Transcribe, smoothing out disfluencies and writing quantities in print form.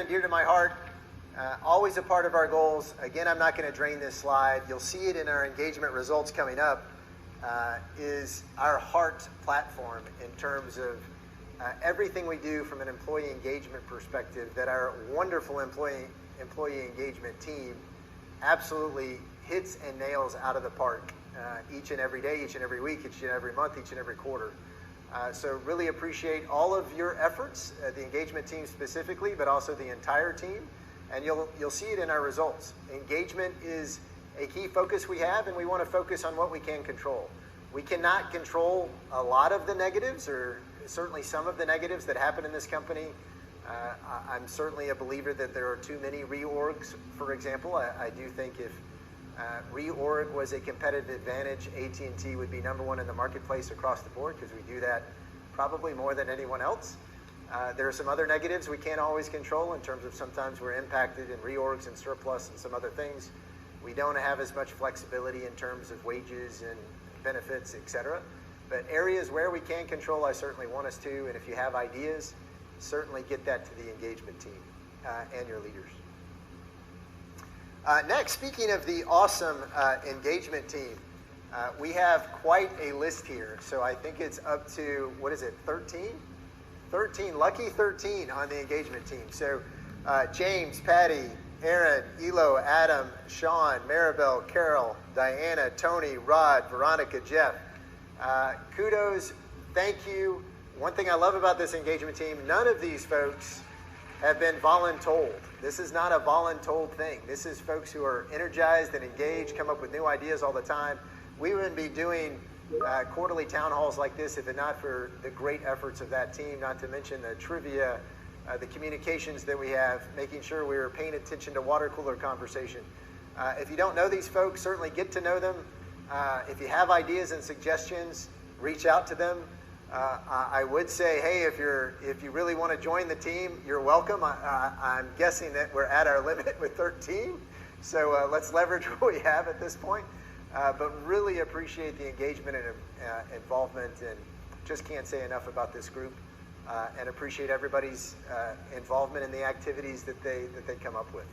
and dear to my heart, always a part of our goals. Again, I'm not going to drain this slide. You'll see it in our engagement results coming up, is our HEART platform in terms of everything we do from an employee engagement perspective, that our wonderful employee engagement team absolutely hits and nails out of the park each and every day, each and every week, each and every month, each and every quarter. So really appreciate all of your efforts, the engagement team specifically, but also the entire team. And you'll see it in our results. Engagement is a key focus we have, and we want to focus on what we can control. We cannot control a lot of the negatives, or certainly some of the negatives that happen in this company. I'm certainly a believer that there are too many reorgs, for example. I do think if reorg was a competitive advantage, AT&T would be #1 in the marketplace across the board, because we do that probably more than anyone else. There are some other negatives we can't always control in terms of sometimes we're impacted in reorgs and surplus and some other things. We don't have as much flexibility in terms of wages and benefits, etc. But areas where we can control, I certainly want us to. And if you have ideas, certainly get that to the engagement team and your leaders. Next, speaking of the awesome engagement team, we have quite a list here. So I think it's up to, 13? 13, lucky 13 on the engagement team. So James, Patty, Aaron, Elo, Adam, Sean, Maribel, Carol, Diana, Tony, Rod, Veronica, Jeff. Kudos, thank you. One thing I love about this engagement team, none of these folks have been voluntold. This is not a voluntold thing. This is folks who are energized and engaged, come up with new ideas all the time. We wouldn't be doing quarterly town halls like this if it not for the great efforts of that team, not to mention the trivia, the communications that we have, making sure we were paying attention to water cooler conversation. If you don't know these folks, certainly get to know them. If you have ideas and suggestions, reach out to them. I would say, hey, if you really want to join the team, you're welcome. I'm guessing that we're at our limit with 13, so let's leverage what we have at this point. But really appreciate the engagement and involvement, and just can't say enough about this group, and appreciate everybody's involvement in the activities that they come up with.